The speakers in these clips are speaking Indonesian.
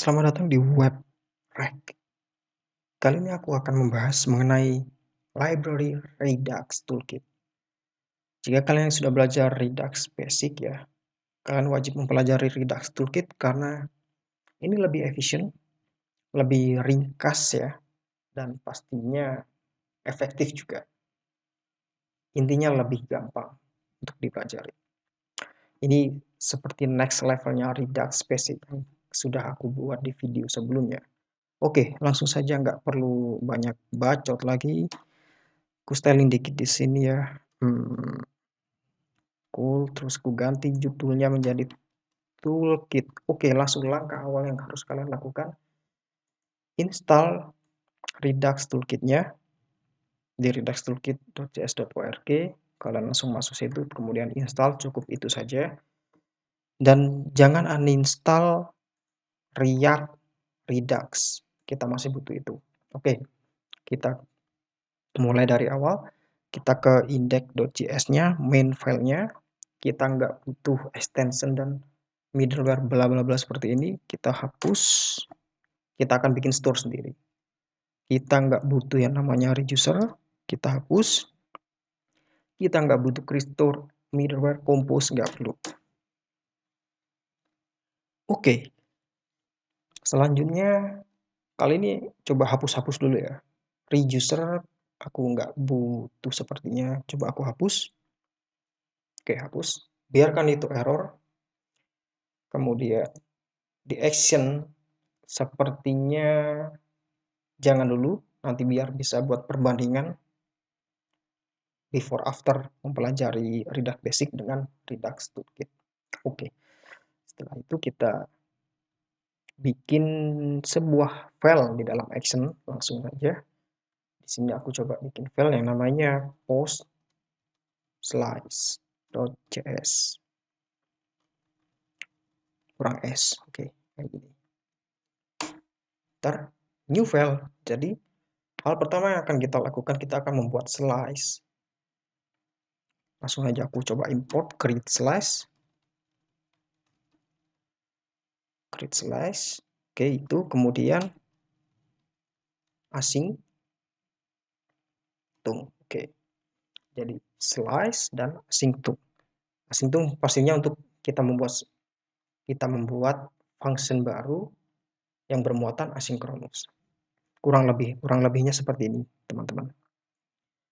Selamat datang di WebRec. Kali ini aku akan membahas mengenai Library Redux Toolkit. Jika kalian sudah belajar Redux Basic ya, kalian wajib mempelajari Redux Toolkit karena ini lebih efisien, lebih ringkas ya, dan pastinya efektif juga. Intinya lebih gampang untuk dipelajari. Ini seperti next levelnya Redux Basic yang sudah aku buat di video sebelumnya. Oke, langsung saja, nggak perlu banyak bacot lagi. Ku styling dikit di sini ya. Cool, terus ku ganti judulnya menjadi toolkit. Oke, langsung langkah awal yang harus kalian lakukan. Install Redux toolkitnya di redux-toolkit.js.org. Kalian langsung masuk situ, kemudian install, cukup itu saja. Dan jangan uninstall React Redux. Kita masih butuh itu. Oke, kita mulai dari awal. Kita ke index.js-nya, main filenya. Kita nggak butuh extension dan middleware bla bla bla seperti ini. Kita hapus. Kita akan bikin store sendiri. Kita nggak butuh yang namanya reducer. Kita hapus. Kita nggak butuh restore middleware compose, nggak perlu. Oke. Selanjutnya, kali ini coba hapus-hapus dulu ya. Reducer aku nggak butuh sepertinya. Coba aku hapus. Oke, hapus. Biarkan itu error. Kemudian di action sepertinya jangan dulu, nanti biar bisa buat perbandingan before after mempelajari Redux Basic dengan Redux Toolkit. Oke, setelah itu kita bikin sebuah file di dalam action langsung saja. Di sini aku coba bikin file yang namanya post slice.js kurang s. Oke, kayak gini. Ntar new file. Jadi hal pertama yang akan kita lakukan, kita akan membuat slice. Langsung aja aku coba import create slice. Create slice. Oke, itu kemudian asing tung. Oke. Jadi slice dan asing tung. Asing tung pastinya untuk kita membuat function baru yang bermuatan asinkronus. Kurang lebihnya seperti ini, teman-teman.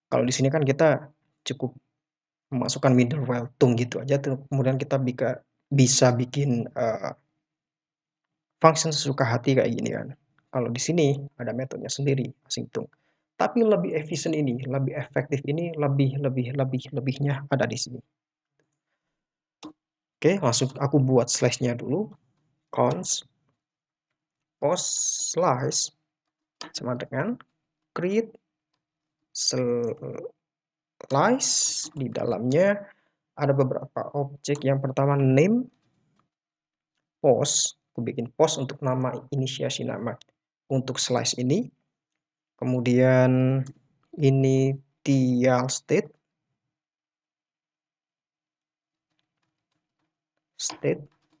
Kalau di sini kan kita cukup memasukkan middleware tung gitu aja tuh. Kemudian kita bisa bikin function sesuka hati kayak gini kan. Kalau di sini ada metodenya sendiri, asing tung. Tapi lebih efisien ini, lebih efektif ini, lebihnya ada di sini. Oke, langsung aku buat slice-nya dulu. Const post slice sama dengan create slice. Di dalamnya ada beberapa objek. Yang pertama name post. Aku bikin post untuk nama inisiasi nama untuk slice ini. Kemudian initial state.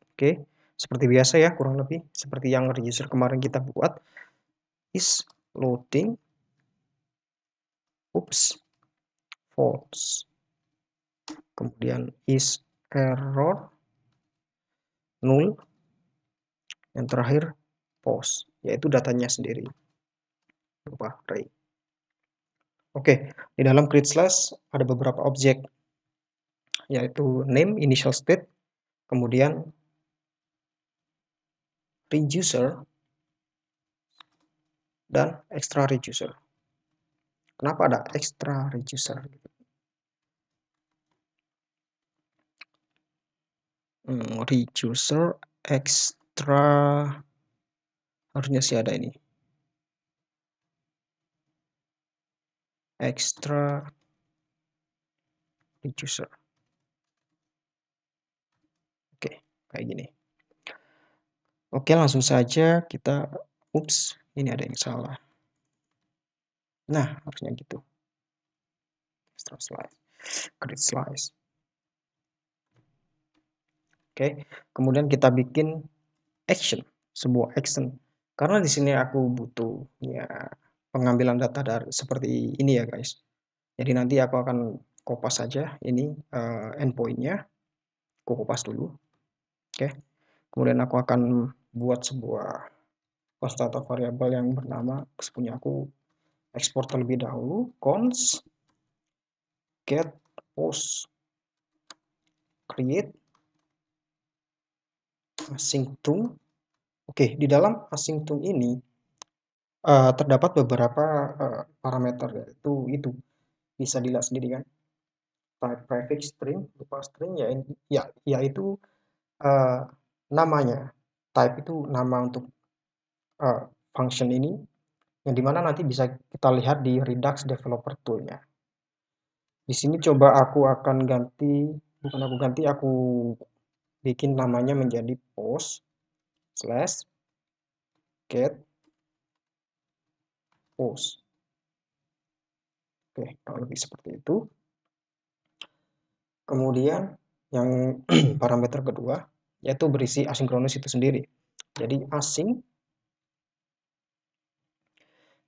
Oke, seperti biasa ya, kurang lebih seperti yang reducer kemarin kita buat. Is loading. Oops, false. Kemudian is error null. Yang terakhir post, yaitu datanya sendiri berupa array. Oke, di dalam create slash ada beberapa objek, yaitu name, initial state, kemudian reducer dan extra reducer. Kenapa ada extra reducer? Reducer extra, harusnya sih ada ini. Extra reducer. Oke, kayak gini. Oke, langsung saja kita, ini ada yang salah. Nah, harusnya gitu. Extra slice, create slice. Oke, kemudian kita bikin action sebuah action. Karena di sini aku butuh ya pengambilan data dari seperti ini ya guys. Jadi nanti aku akan kopas saja ini endpoint-nya, aku kopas dulu. Oke. Kemudian aku akan buat sebuah class data variabel yang bernama punya aku ekspor terlebih dahulu const get post create async to. Oke, di dalam async to ini terdapat beberapa parameter, yaitu itu bisa dilihat sendiri kan, type prefix string berupa string yaitu namanya, type itu nama untuk function ini, yang dimana nanti bisa kita lihat di Redux Developer Tool-nya. Di sini coba aku akan ganti, bukan aku ganti, aku bikin namanya menjadi post slash get post. Oke, kalau lebih seperti itu. Kemudian yang parameter kedua yaitu berisi asinkronus itu sendiri. Jadi async,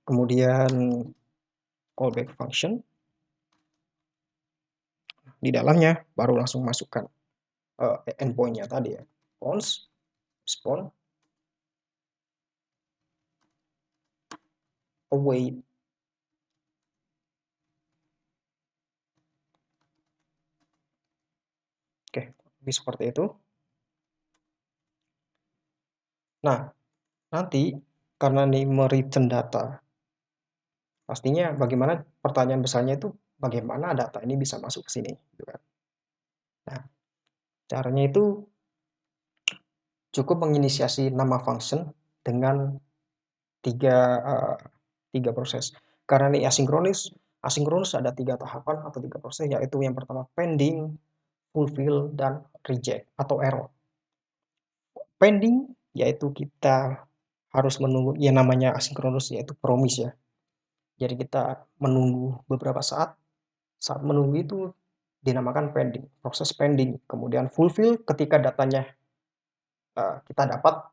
kemudian callback function, di dalamnya baru langsung masukkan endpoint-nya tadi ya, const spawn await. Oke, lebih seperti itu. Nah, nanti karena ini mereturn data, pastinya bagaimana, pertanyaan besarnya itu bagaimana data ini bisa masuk ke sini, gitu kan. Nah, caranya itu cukup menginisiasi nama function dengan tiga proses. Karena ini asinkronus ada 3 tahapan atau 3 proses, yaitu yang pertama pending, fulfill, dan reject atau error. Pending yaitu kita harus menunggu, yang namanya asinkronus yaitu promise ya. Jadi kita menunggu beberapa saat menunggu itu dinamakan pending, proses pending. Kemudian fulfill ketika datanya kita dapat,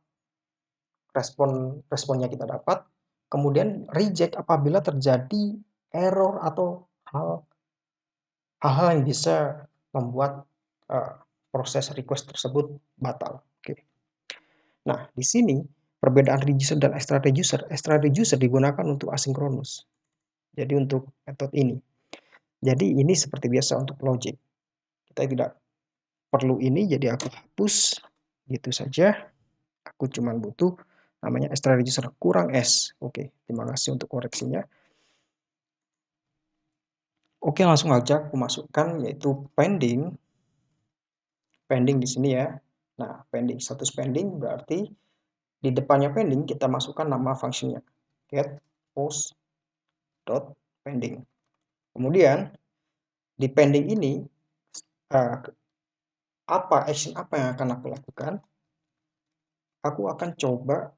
responnya kita dapat. Kemudian reject apabila terjadi error atau hal-hal yang bisa membuat proses request tersebut batal. Oke. Nah, di sini perbedaan reducer dan extra reducer digunakan untuk asinkronus. Jadi untuk metode ini. Jadi ini seperti biasa untuk logic. Kita tidak perlu ini, jadi aku hapus gitu saja. Aku cuma butuh namanya extra reducer kurang S. Oke, terima kasih untuk koreksinya. Oke, langsung aja aku masukkan yaitu pending. Pending di sini ya. Nah, pending, status pending berarti di depannya pending kita masukkan nama fungsinya get post dot pending. Kemudian di pending ini action apa yang akan aku lakukan? Aku akan coba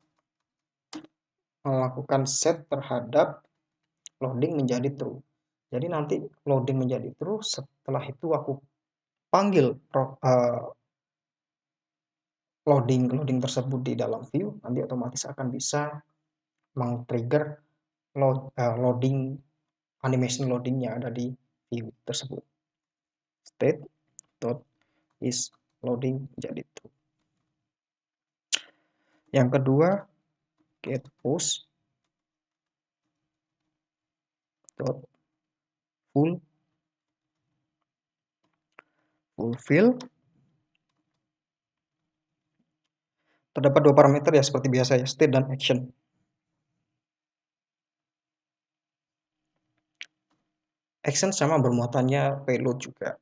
melakukan set terhadap loading menjadi true. Jadi nanti loading menjadi true, setelah itu aku panggil loading tersebut di dalam view, nanti otomatis akan bisa meng-trigger loading, animation loading yang ada di view tersebut. State dot is loading jadi true. Yang kedua, get post dot fulfill. Terdapat 2 parameter ya seperti biasa ya, state dan action. Action sama bermuatannya payload juga.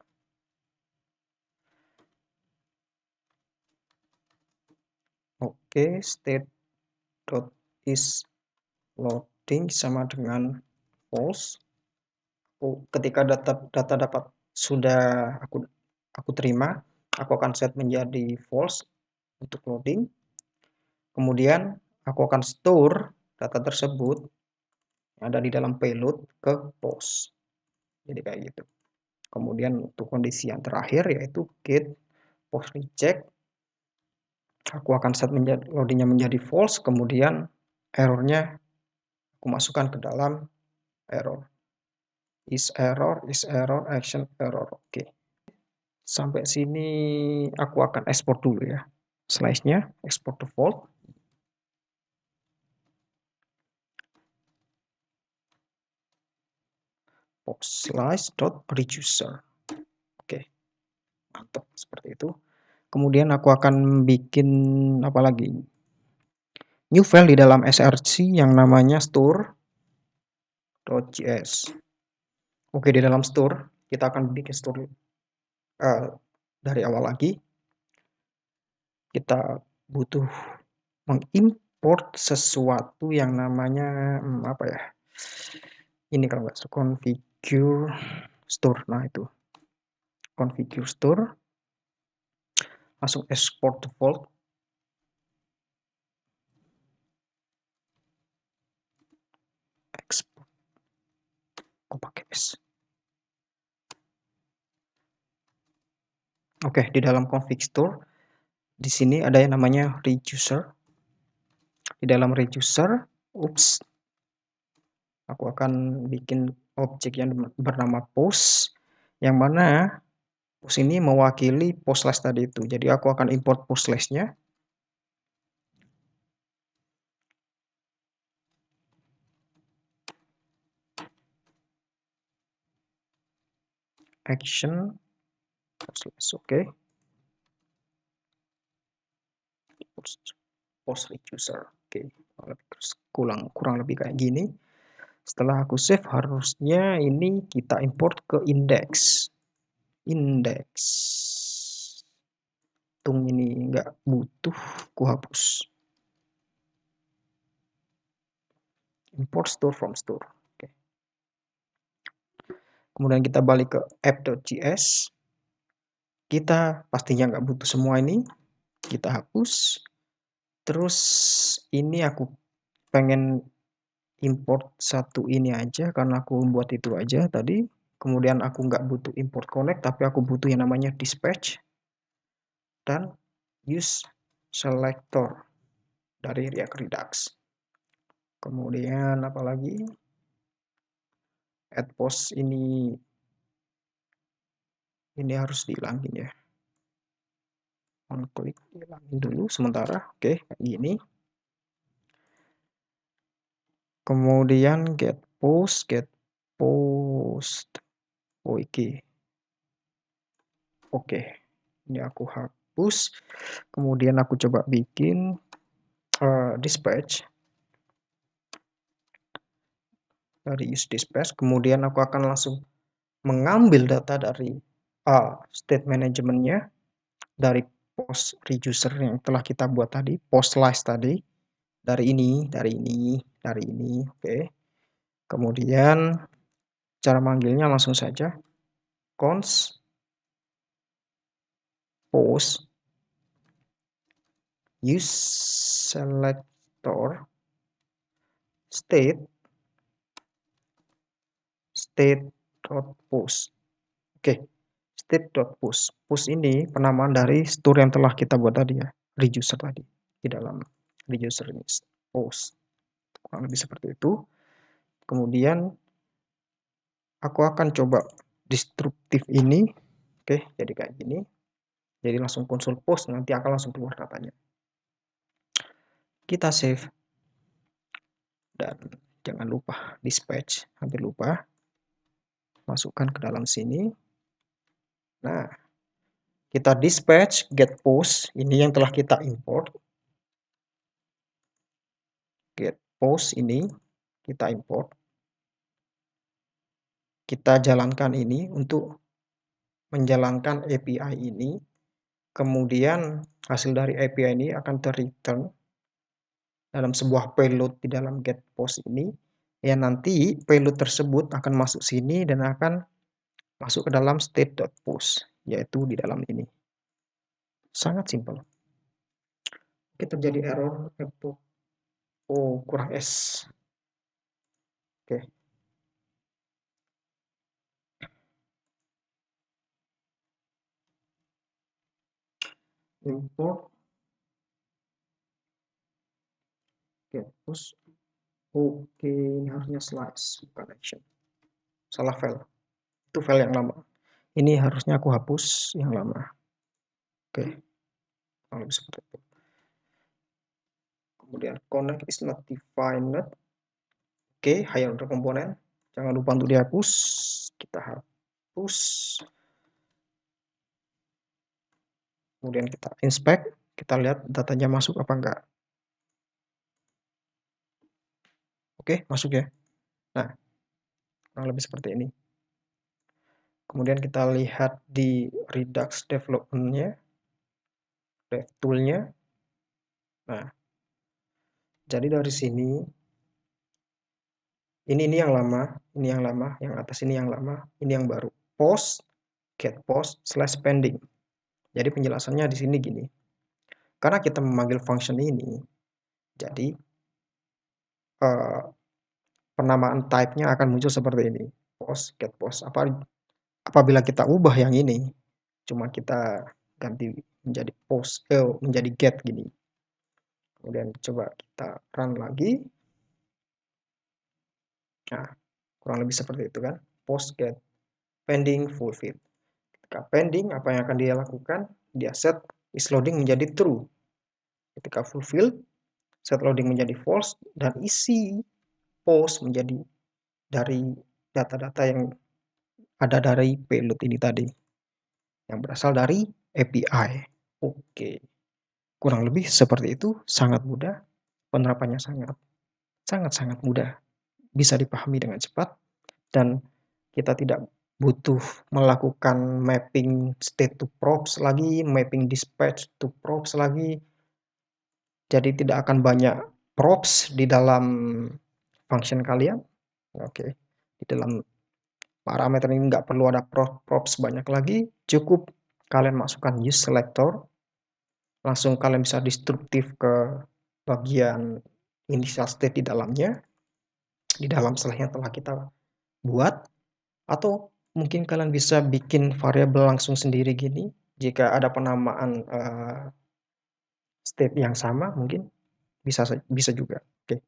Oke, state dot is loading sama dengan false. Ketika data dapat sudah aku terima, aku akan set menjadi false untuk loading. Kemudian aku akan store data tersebut yang ada di dalam payload ke post. Jadi kayak gitu. Kemudian untuk kondisi yang terakhir yaitu get post reject. Aku akan set loadingnya menjadi false, kemudian errornya aku masukkan ke dalam error. Is error, action error. Oke. Sampai sini aku akan ekspor dulu ya. Slice-nya, export default. Slice.reducer. Oke. Mantap seperti itu. Kemudian aku akan bikin apa lagi? New file di dalam src yang namanya store.js. Oke, di dalam store kita akan bikin store dari awal lagi. Kita butuh mengimport sesuatu yang namanya apa ya? Ini kalau nggak salah configure store. Nah, itu configure store. Langsung export default. Export. Kok pakai S? Oke, di dalam config store di sini ada yang namanya reducer. Di dalam reducer, aku akan bikin objek yang bernama post, yang mana post ini mewakili post list tadi itu. Jadi aku akan import post list-nya. Action post list, oke. Post reducer, oke. Kurang lebih kayak gini. Setelah aku save, harusnya ini kita import ke index. Tung ini nggak butuh, ku hapus. Import store from store. Oke. Kemudian kita balik ke app.js. Kita pastinya nggak butuh semua ini. Kita hapus. Terus ini aku pengen import satu ini aja karena aku buat itu aja tadi. Kemudian aku nggak butuh import connect, tapi aku butuh yang namanya dispatch dan use selector dari React Redux. Kemudian apalagi add post ini harus dihilangin ya. On click hilangin dulu sementara. Oke, kayak gini. Kemudian get post. Oh, oke, ini aku hapus. Kemudian aku coba bikin dispatch dari use dispatch. Kemudian aku akan langsung mengambil data dari state manajemennya dari post reducer yang telah kita buat tadi, post list tadi, dari ini, oke. Kemudian cara manggilnya langsung saja const post use selector state.post. Oke, state.post. Post ini penamaan dari store yang telah kita buat tadi ya, reducer tadi. Di dalam reducer ini post. Kurang lebih seperti itu. Kemudian aku akan coba destruktif ini. Oke, jadi kayak gini. Jadi langsung konsol post, nanti akan langsung keluar datanya. Kita save. Dan jangan lupa dispatch, hampir lupa. Masukkan ke dalam sini. Nah, kita dispatch get post, ini yang telah kita import. Get post ini kita import. Kita jalankan ini untuk menjalankan API ini. Kemudian hasil dari API ini akan ter-return dalam sebuah payload di dalam get post ini. Ya, nanti payload tersebut akan masuk sini dan akan masuk ke dalam state.post, yaitu di dalam ini. Sangat simpel. Oke, terjadi error. Oh, kurang S. Oke. Import Get push. Oke, ini harusnya slice bukan action. Salah file. Itu file yang lama. Ini harusnya aku hapus yang lama. Oke, kalau seperti itu. Kemudian connect is not defined. Oke, higher order komponen. Jangan lupa untuk dihapus. Kita hapus. Kemudian kita inspect. Kita lihat datanya masuk apa enggak. Oke, masuk ya. Nah, kurang lebih seperti ini. Kemudian kita lihat di Redux development-nya, dev tool-nya. Nah, jadi dari sini, ini yang lama, yang atas ini yang lama, ini yang baru. Post, get post, slash pending. Jadi penjelasannya di sini gini. Karena kita memanggil function ini, jadi penamaan type-nya akan muncul seperti ini. Post, get post. Apabila kita ubah yang ini, cuma kita ganti menjadi post, menjadi get gini. Kemudian coba kita run lagi. Nah, kurang lebih seperti itu kan. Post, get, pending, fulfill. Ketika pending, apa yang akan dia lakukan? Dia set is loading menjadi true. Ketika fulfill, set loading menjadi false, dan isi post menjadi dari data-data yang ada dari payload ini tadi. Yang berasal dari API. Oke. Kurang lebih seperti itu, sangat mudah. Penerapannya sangat mudah. Bisa dipahami dengan cepat. Dan kita tidak butuh melakukan mapping state to props lagi, mapping dispatch to props lagi. Jadi tidak akan banyak props di dalam function kalian. Oke. Di dalam parameter ini nggak perlu ada props banyak lagi. Cukup kalian masukkan use selector. Langsung kalian bisa destruktif ke bagian initial state di dalamnya. Di dalam setelah yang telah kita buat. Atau mungkin kalian bisa bikin variabel langsung sendiri gini. Jika ada penamaan state yang sama mungkin bisa juga. Oke.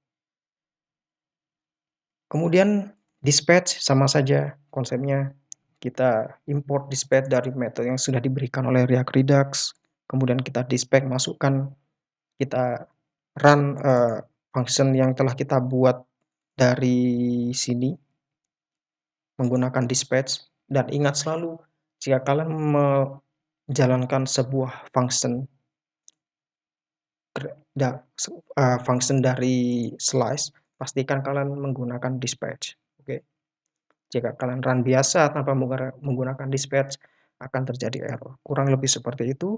Kemudian dispatch sama saja konsepnya. Kita import dispatch dari metode yang sudah diberikan oleh React Redux. Kemudian kita dispatch masukkan, kita run function yang telah kita buat dari sini menggunakan dispatch. Dan ingat selalu, jika kalian menjalankan sebuah function dari slice, pastikan kalian menggunakan dispatch. Oke. Jika kalian run biasa tanpa menggunakan dispatch, akan terjadi error. Kurang lebih seperti itu.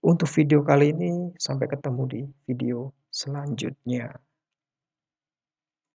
Untuk video kali ini, sampai ketemu di video selanjutnya.